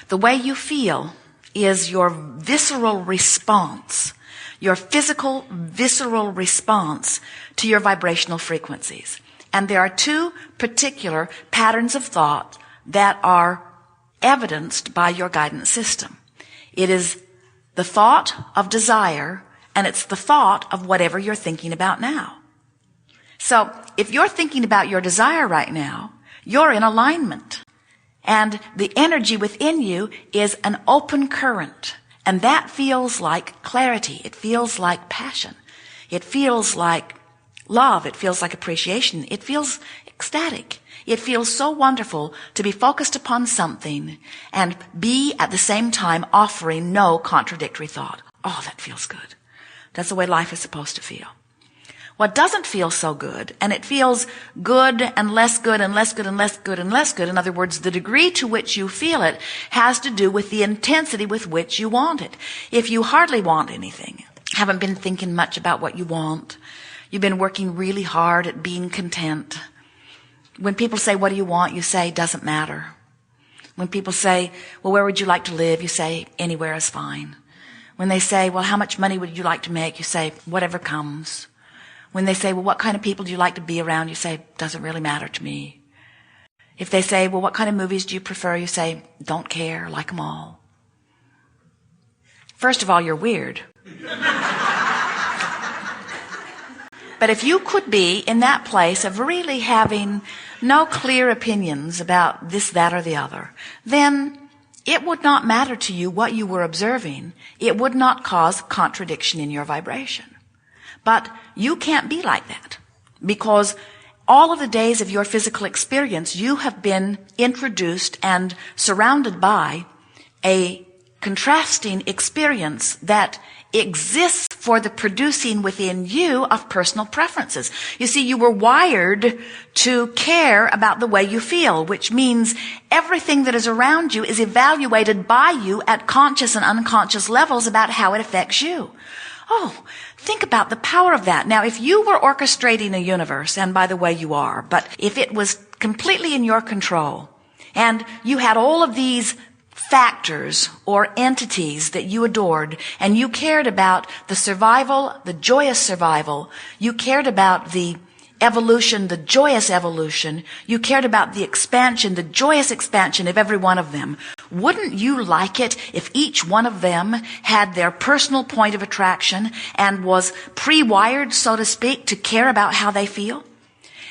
The way you feel is your visceral response, your physical visceral response to your vibrational frequencies. And there are two particular patterns of thought that are evidenced by your guidance system. It is the thought of desire, and it's the thought of whatever you're thinking about now. So if you're thinking about your desire right now, you're in alignment. And the energy within you is an open current. And that feels like clarity. It feels like passion. It feels like love. It feels like appreciation. It feels ecstatic. It feels so wonderful to be focused upon something and be at the same time offering no contradictory thought. Oh, that feels good. That's the way life is supposed to feel. What doesn't feel so good, and it feels good and less good and less good and less good and less good, in other words, the degree to which you feel it has to do with the intensity with which you want it. If you hardly want anything, haven't been thinking much about what you want, you've been working really hard at being content. When people say, what do you want? You say, doesn't matter. When people say, well, where would you like to live? You say, anywhere is fine. When they say, well, how much money would you like to make? You say, whatever comes. When they say, well, what kind of people do you like to be around? You say, doesn't really matter to me. If they say, well, what kind of movies do you prefer? You say, don't care, like them all. First of all, you're weird. But if you could be in that place of really having no clear opinions about this, that, or the other, then it would not matter to you what you were observing. It would not cause contradiction in your vibration. But you can't be like that, because all of the days of your physical experience, you have been introduced and surrounded by a contrasting experience that exists for the producing within you of personal preferences. You see, you were wired to care about the way you feel, which means everything that is around you is evaluated by you at conscious and unconscious levels about how it affects you. Oh, think about the power of that. Now, if you were orchestrating a universe, and by the way you are, but if it was completely in your control, and you had all of these factors or entities that you adored, and you cared about the survival, the joyous survival, you cared about the evolution, the joyous evolution, you cared about the expansion, the joyous expansion of every one of them, wouldn't you like it if each one of them had their personal point of attraction and was pre-wired, so to speak, to care about how they feel?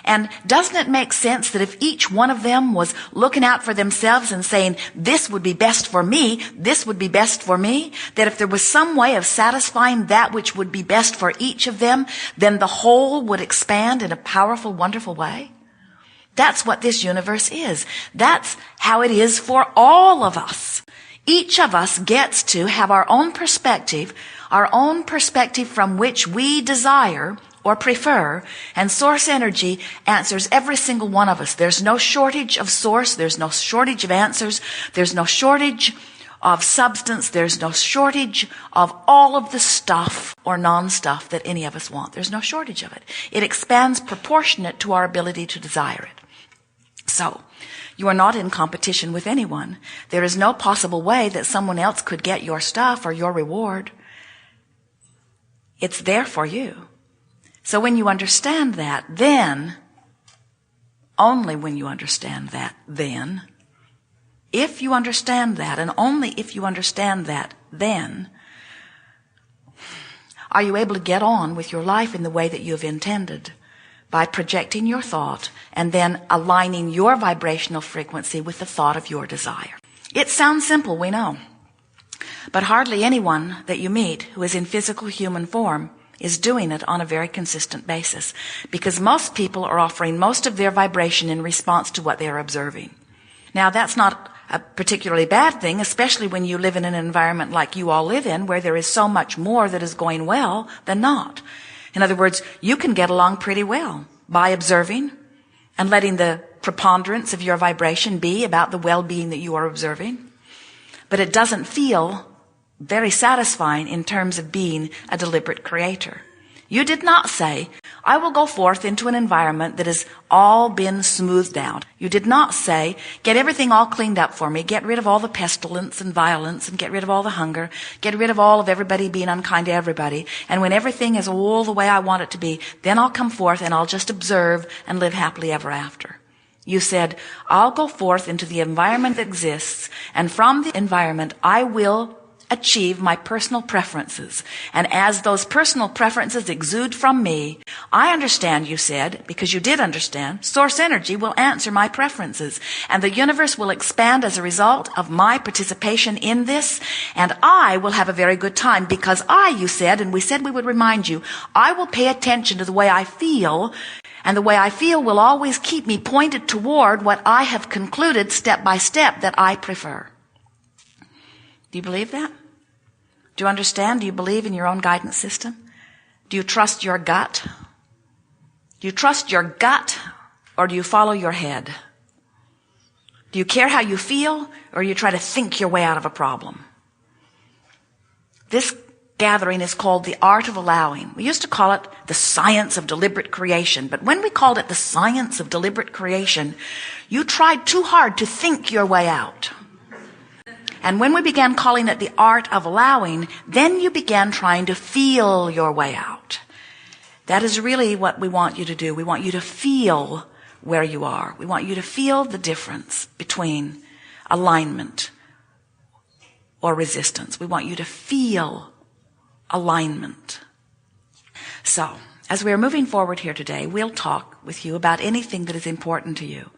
And doesn't it make sense that if each one of them was looking out for themselves and saying, this would be best for me, this would be best for me, that if there was some way of satisfying that which would be best for each of them, then the whole would expand in a powerful, wonderful way? That's what this universe is. That's how it is for all of us. Each of us gets to have our own perspective from which we desire or prefer, and source energy answers every single one of us. There's no shortage of source, there's no shortage of answers, there's no shortage of substance, there's no shortage of all of the stuff or non-stuff that any of us want. There's no shortage of it. It expands proportionate to our ability to desire it. So, you are not in competition with anyone. There is no possible way that someone else could get your stuff or your reward. It's there for you. So when you understand that, then, only when you understand that, then, if you understand that, and only if you understand that, then, are you able to get on with your life in the way that you have intended, by projecting your thought and then aligning your vibrational frequency with the thought of your desire. It sounds simple, we know, but hardly anyone that you meet who is in physical human form is doing it on a very consistent basis, because most people are offering most of their vibration in response to what they are observing. Now, that's not a particularly bad thing, especially when you live in an environment like you all live in, where there is so much more that is going well than not. In other words, you can get along pretty well by observing and letting the preponderance of your vibration be about the well-being that you are observing. But it doesn't feel very satisfying in terms of being a deliberate creator. You did not say, I will go forth into an environment that has all been smoothed out. You did not say, get everything all cleaned up for me, get rid of all the pestilence and violence, and get rid of all the hunger, get rid of all of everybody being unkind to everybody, and when everything is all the way I want it to be, then I'll come forth and I'll just observe and live happily ever after. You said, I'll go forth into the environment that exists, and from the environment I will achieve my personal preferences. And as those personal preferences exude from me, I understand, you said, because you did understand, source energy will answer my preferences. And the universe will expand as a result of my participation in this. And I will have a very good time because you said, and we said we would remind you, I will pay attention to the way I feel. And the way I feel will always keep me pointed toward what I have concluded step by step that I prefer. Do you believe that? Do you understand? Do you believe in your own guidance system? Do you trust your gut? Do you trust your gut, or do you follow your head? Do you care how you feel, or you try to think your way out of a problem? This gathering is called the art of allowing. We used to call it the science of deliberate creation. But when we called it the science of deliberate creation, you tried too hard to think your way out. And when we began calling it the art of allowing, then you began trying to feel your way out. That is really what we want you to do. We want you to feel where you are. We want you to feel the difference between alignment or resistance. We want you to feel alignment. So, as we are moving forward here today, we'll talk with you about anything that is important to you.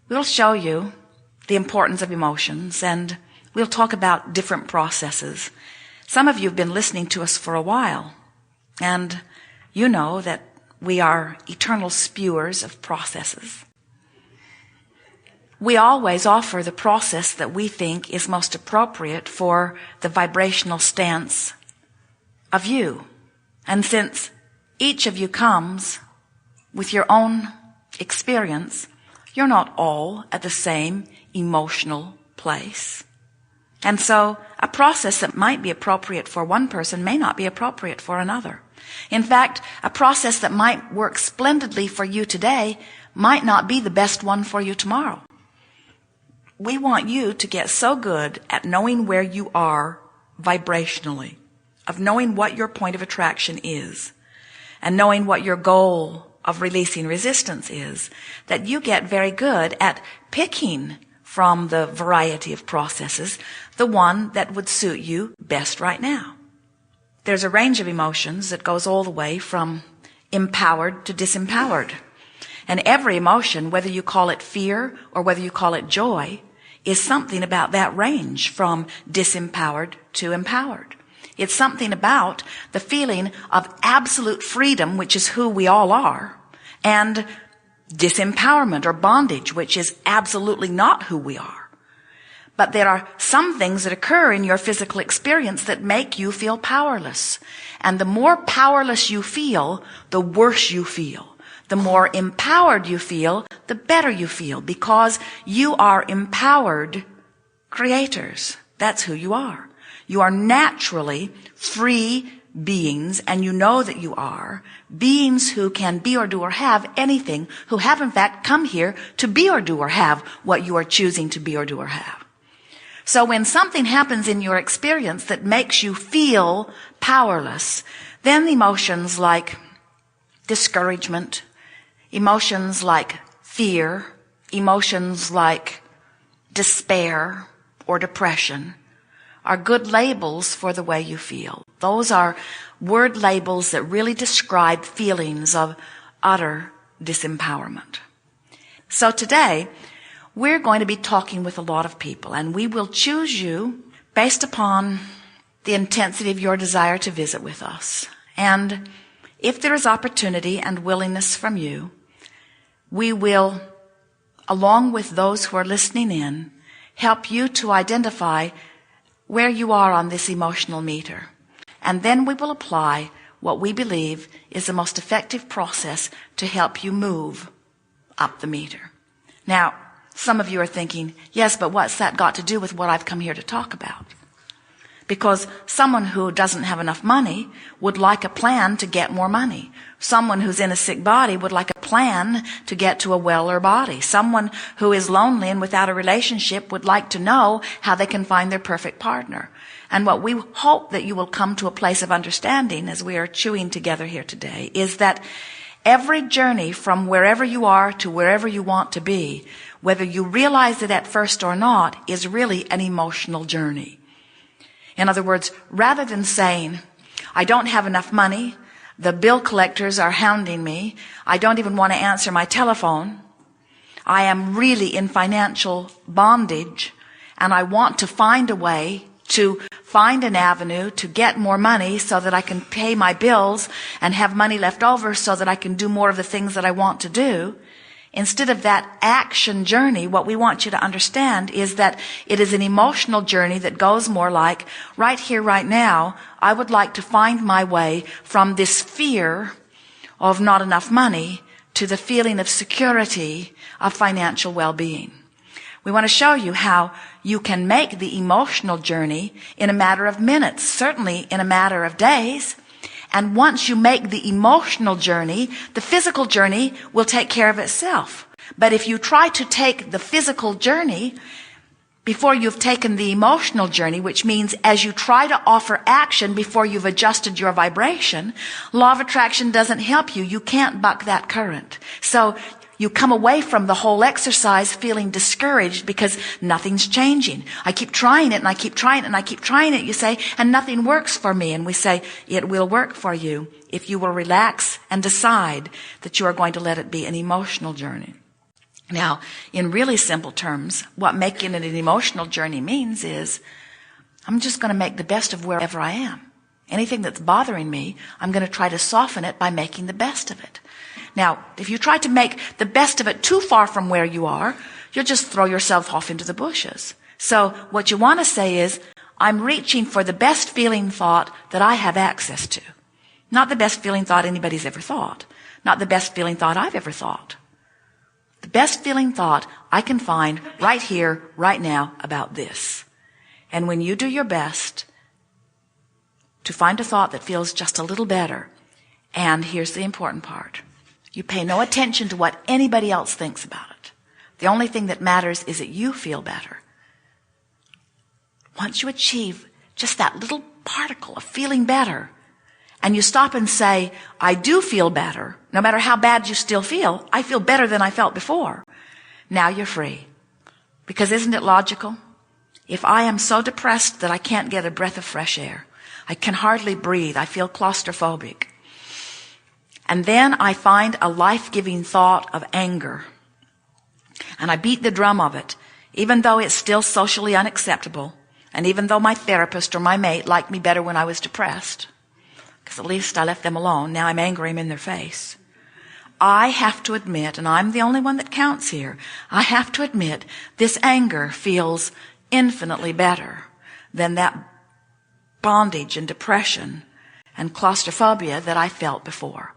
We'll show you the importance of emotions, and we'll talk about different processes. Some of you have been listening to us for a while, and you know that we are eternal spewers of processes. We always offer the process that we think is most appropriate for the vibrational stance of you. And since each of you comes with your own experience, you're not all at the same emotional place. And so a process that might be appropriate for one person may not be appropriate for another. In fact, a process that might work splendidly for you today might not be the best one for you tomorrow. We want you to get so good at knowing where you are vibrationally, of knowing what your point of attraction is, and knowing what your goal of releasing resistance is, that you get very good at picking from the variety of processes the one that would suit you best right now. There's a range of emotions that goes all the way from empowered to disempowered. And every emotion, whether you call it fear or whether you call it joy, is something about that range from disempowered to empowered. It's something about the feeling of absolute freedom, which is who we all are, and disempowerment or bondage, which is absolutely not who we are. But there are some things that occur in your physical experience that make you feel powerless. And the more powerless you feel, the worse you feel. The more empowered you feel, the better you feel, because you are empowered creators. That's who you are. You are naturally free beings, and you know that you are beings who can be or do or have anything, who have in fact come here to be or do or have what you are choosing to be or do or have. So when something happens in your experience that makes you feel powerless, then emotions like discouragement, emotions like fear, emotions like despair or depression are good labels for the way you feel. Those are word labels that really describe feelings of utter disempowerment. So today, we're going to be talking with a lot of people, and we will choose you based upon the intensity of your desire to visit with us. And if there is opportunity and willingness from you, we will, along with those who are listening in, help you to identify where you are on this emotional meter. And then we will apply what we believe is the most effective process to help you move up the meter. Now, some of you are thinking, yes, but what's that got to do with what I've come here to talk about? Because someone who doesn't have enough money would like a plan to get more money. Someone who's in a sick body would like a plan to get to a weller body. Someone who is lonely and without a relationship would like to know how they can find their perfect partner. And what we hope that you will come to a place of understanding as we are chewing together here today is that every journey from wherever you are to wherever you want to be, whether you realize it at first or not, is really an emotional journey. In other words, rather than saying, I don't have enough money, the bill collectors are hounding me, I don't even want to answer my telephone, I am really in financial bondage, and I want to find a way to find an avenue to get more money so that I can pay my bills and have money left over so that I can do more of the things that I want to do. Instead of that action journey, what we want you to understand is that it is an emotional journey that goes more like, right here, right now, I would like to find my way from this fear of not enough money to the feeling of security of financial well-being. We want to show you how you can make the emotional journey in a matter of minutes, certainly in a matter of days. And once you make the emotional journey, the physical journey will take care of itself. But if you try to take the physical journey before you've taken the emotional journey, which means as you try to offer action before you've adjusted your vibration, law of attraction doesn't help you. You can't buck that current. So you come away from the whole exercise feeling discouraged because nothing's changing. I keep trying it and I keep trying it and I keep trying it, you say, and nothing works for me. And we say, it will work for you if you will relax and decide that you are going to let it be an emotional journey. Now, in really simple terms, what making it an emotional journey means is, I'm just going to make the best of wherever I am. Anything that's bothering me, I'm going to try to soften it by making the best of it. Now, if you try to make the best of it too far from where you are, you'll just throw yourself off into the bushes. So what you want to say is, I'm reaching for the best feeling thought that I have access to. Not the best feeling thought anybody's ever thought. Not the best feeling thought I've ever thought. The best feeling thought I can find right here, right now about this. And when you do your best to find a thought that feels just a little better, and here's the important part, you pay no attention to what anybody else thinks about it. The only thing that matters is that you feel better. Once you achieve just that little particle of feeling better, and you stop and say, I do feel better, no matter how bad you still feel, I feel better than I felt before. Now you're free. Because isn't it logical? If I am so depressed that I can't get a breath of fresh air, I can hardly breathe, I feel claustrophobic, and then I find a life-giving thought of anger, and I beat the drum of it, even though it's still socially unacceptable, and even though my therapist or my mate liked me better when I was depressed, because at least I left them alone. Now I'm angry in their face. I have to admit, and I'm the only one that counts here, I have to admit this anger feels infinitely better than that bondage and depression and claustrophobia that I felt before.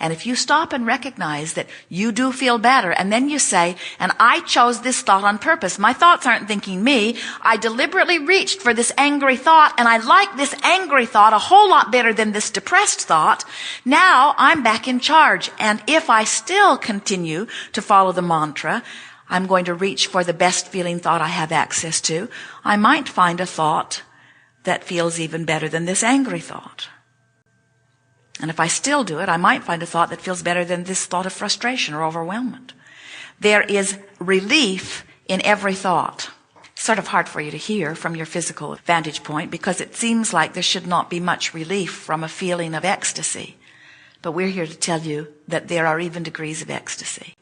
And if you stop and recognize that you do feel better, and then you say, and I chose this thought on purpose. My thoughts aren't thinking me. I deliberately reached for this angry thought, and I like this angry thought a whole lot better than this depressed thought. Now I'm back in charge. And if I still continue to follow the mantra, I'm going to reach for the best feeling thought I have access to, I might find a thought that feels even better than this angry thought. And if I still do it, I might find a thought that feels better than this thought of frustration or overwhelmment. There is relief in every thought. It's sort of hard for you to hear from your physical vantage point because it seems like there should not be much relief from a feeling of ecstasy. But we're here to tell you that there are even degrees of ecstasy.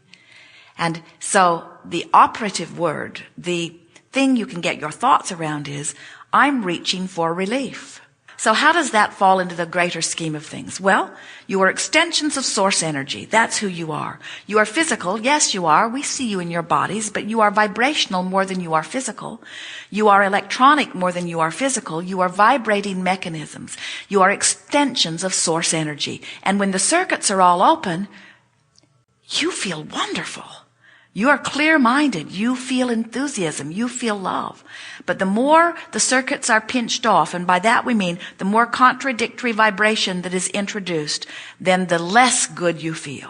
And so the operative word, the thing you can get your thoughts around is, I'm reaching for relief. So how does that fall into the greater scheme of things? Well, you are extensions of source energy. That's who you are. You are physical. Yes, you are. We see you in your bodies, but you are vibrational more than you are physical. You are electronic more than you are physical. You are vibrating mechanisms. You are extensions of source energy. And when the circuits are all open, you feel wonderful. You are clear-minded. You feel enthusiasm. You feel love. But the more the circuits are pinched off, and by that we mean the more contradictory vibration that is introduced, then the less good you feel.